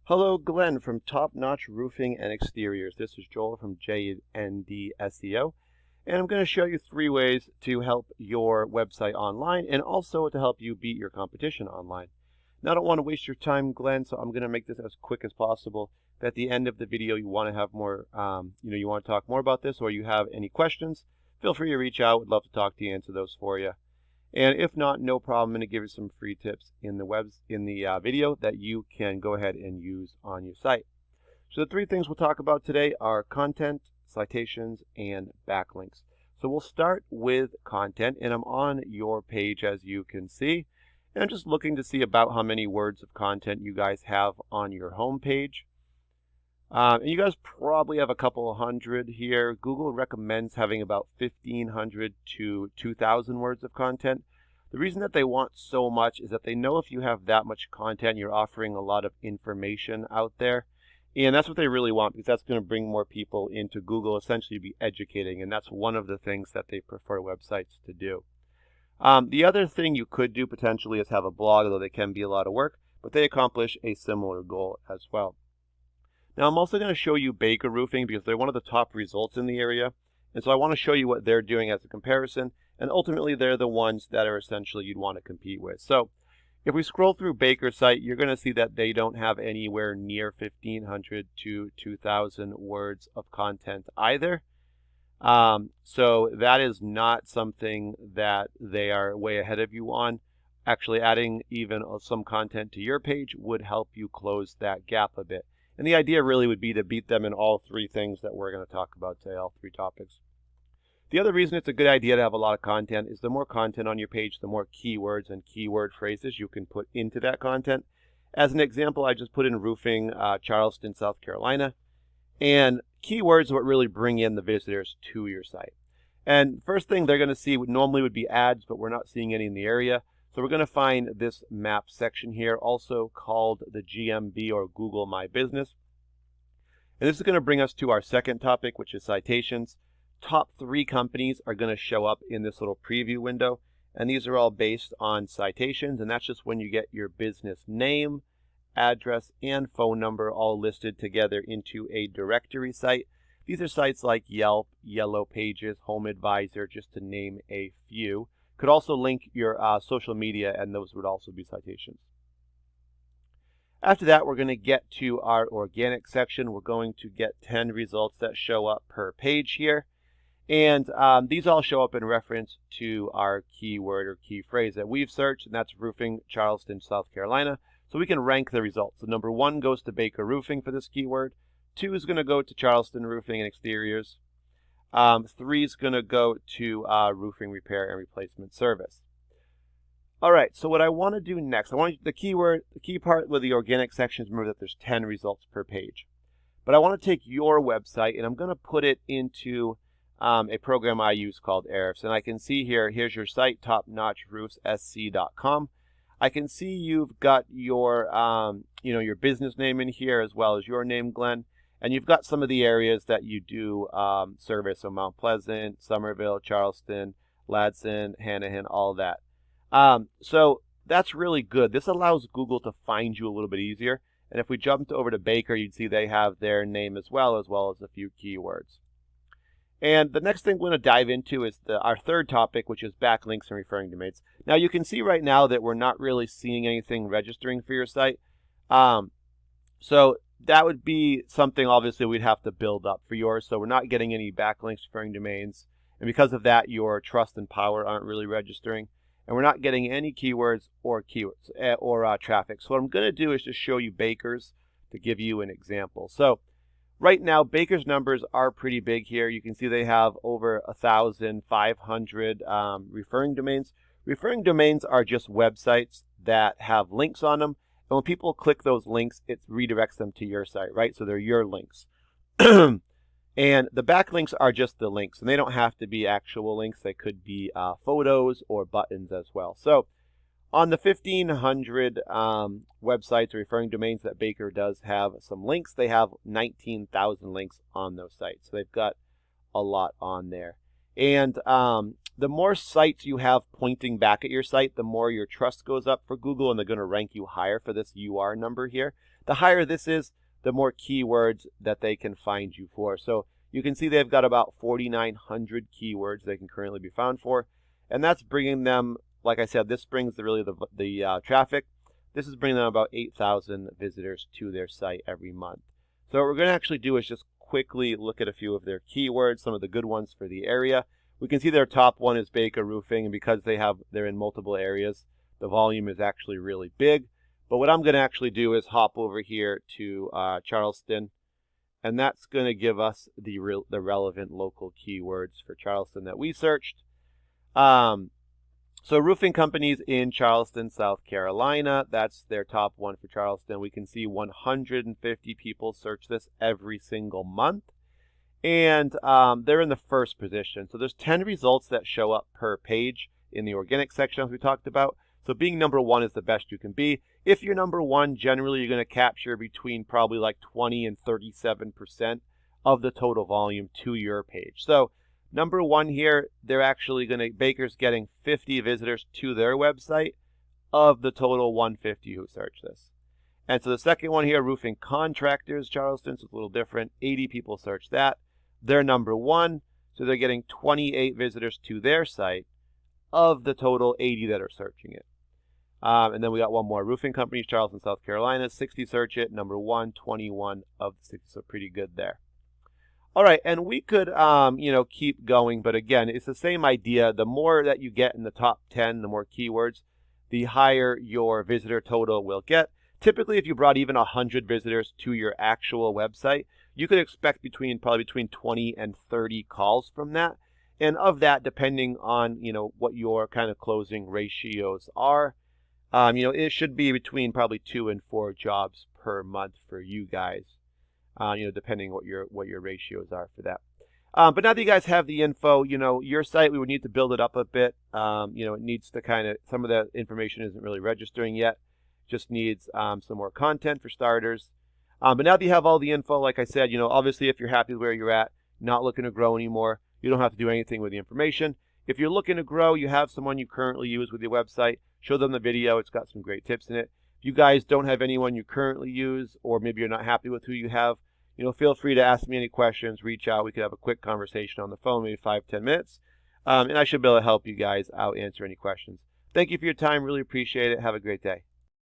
Hello, Glenn from Top Notch Roofing and Exteriors. This is Joel from JND SEO, and I'm going to show you 3 ways to help your website online and also to help you beat your competition online. Now, I don't want to waste your time, Glenn, so I'm going to make this as quick as possible. If at the end of the video you want to have more, you want to talk more about this, or you have any questions, feel free to reach out. Would love to talk to you, answer those for you. And if not, no problem. I'm going to give you some free tips in the video that you can go ahead and use on your site. So the 3 things we'll talk about today are content, citations, and backlinks. So we'll start with content, and I'm on your page as you can see. And I'm just looking to see about how many words of content you guys have on your home page. And you guys probably have a couple of hundred here. Google recommends having about 1,500 to 2,000 words of content. The reason that they want so much is that they know if you have that much content, you're offering a lot of information out there. And that's what they really want, because that's going to bring more people into Google, essentially be educating. And that's one of the things that they prefer websites to do. The other thing you could do potentially is have a blog, although they can be a lot of work, but they accomplish a similar goal as well. Now, I'm also going to show you Baker Roofing because they're one of the top results in the area. And so I want to show you what they're doing as a comparison. And ultimately, they're the ones that are essentially you'd want to compete with. So if we scroll through Baker's site, you're going to see that they don't have anywhere near 1,500 to 2,000 words of content either. So that is not something that they are way ahead of you on. Actually, adding even some content to your page would help you close that gap a bit. And the idea really would be to beat them in all 3 things that we're going to talk about today, all 3 topics. The other reason it's a good idea to have a lot of content is the more content on your page, the more keywords and keyword phrases you can put into that content. As an example, I just put in roofing, Charleston, South Carolina. And keywords are what really bring in the visitors to your site. And first thing they're going to see normally would be ads, but we're not seeing any in the area. So we're going to find this map section here, also called the GMB or Google My Business. And this is going to bring us to our second topic, which is citations. Top 3 companies are going to show up in this little preview window. And these are all based on citations. And that's just when you get your business name, address, and phone number all listed together into a directory site. These are sites like Yelp, Yellow Pages, Home Advisor, just to name a few. Could also link your social media, and those would also be citations. After that, we're going to get to our organic section. We're going to get 10 results that show up per page here. And these all show up in reference to our keyword or key phrase that we've searched, and that's roofing, Charleston, South Carolina. So we can rank the results. So number 1 goes to Baker Roofing for this keyword. 2 is going to go to Charleston Roofing and Exteriors. 3 is going to go to roofing repair and replacement service. All right, so what I want to do next, I want the key part with the organic section is remember that there's 10 results per page. But I want to take your website and I'm going to put it into a program I use called Ahrefs. And I can see here's your site, topnotchroofssc.com. I can see you've got your, your business name in here as well as your name, Glenn. And you've got some of the areas that you do service, so Mount Pleasant, Somerville, Charleston, Ladson, Hanahan, all that. So that's really good. This allows Google to find you a little bit easier. And if we jumped over to Baker, you'd see they have their name as well as a few keywords. And the next thing we're going to dive into is our third topic, which is backlinks and referring domains. Now, you can see right now that we're not really seeing anything registering for your site. So that would be something, obviously, we'd have to build up for yours. So we're not getting any backlinks, referring domains. And because of that, your trust and power aren't really registering. And we're not getting any keywords or traffic. So what I'm going to do is just show you Baker's to give you an example. So right now, Baker's numbers are pretty big here. You can see they have over 1,500 referring domains. Referring domains are just websites that have links on them. And when people click those links, it redirects them to your site, right? So they're your links. And the backlinks are just the links. And they don't have to be actual links. They could be photos or buttons as well. So on the 1,500 websites or referring domains that Baker does have some links, they have 19,000 links on those sites. So they've got a lot on there. And the more sites you have pointing back at your site, the more your trust goes up for Google, and they're going to rank you higher for this UR number here. the higher this is, the more keywords that they can find you for. So you can see they've got about 4,900 keywords they can currently be found for, and that's bringing them, like I said, this brings the traffic. This is bringing them about 8,000 visitors to their site every month. So what we're going to actually do is just quickly look at a few of their keywords, some of the good ones for the area. We can see their top one is Baker Roofing, and because they're in multiple areas, the volume is actually really big. But what I'm going to actually do is hop over here to Charleston, and that's going to give us the relevant local keywords for Charleston that we searched. So roofing companies in Charleston, South Carolina, that's their top one for Charleston. We can see 150 people search this every single month. And they're in the first position. So there's 10 results that show up per page in the organic section, as we talked about. So being number one is the best you can be. If you're number one, generally you're going to capture between probably like 20 and 37% of the total volume to your page. So number one here, Baker's getting 50 visitors to their website of the total 150 who search this. And so the second one here, roofing contractors, Charleston, so it's a little different. 80 people search that. They're number one, so they're getting 28 visitors to their site of the total 80 that are searching it. And then we got one more, roofing companies, Charleston, South Carolina, 60 search it, number one, 21 of the 60, so pretty good there. All right, and we could, keep going, but again, it's the same idea. The more that you get in the top 10, the more keywords, the higher your visitor total will get. Typically, if you brought even 100 visitors to your actual website, you could expect probably between 20 and 30 calls from that. And of that, depending on, what your kind of closing ratios are, it should be between probably 2 and 4 jobs per month for you guys, depending what your ratios are for that. But now that you guys have the info, your site, we would need to build it up a bit. It needs to some of the information isn't really registering yet. Just needs some more content for starters. But now that you have all the info, like I said, obviously if you're happy with where you're at, not looking to grow anymore, you don't have to do anything with the information. If you're looking to grow, you have someone you currently use with your website, show them the video. It's got some great tips in it. If you guys don't have anyone you currently use, or maybe you're not happy with who you have, feel free to ask me any questions, reach out. We could have a quick conversation on the phone, maybe 5-10 minutes. And I should be able to help you guys out, answer any questions. Thank you for your time. Really appreciate it. Have a great day.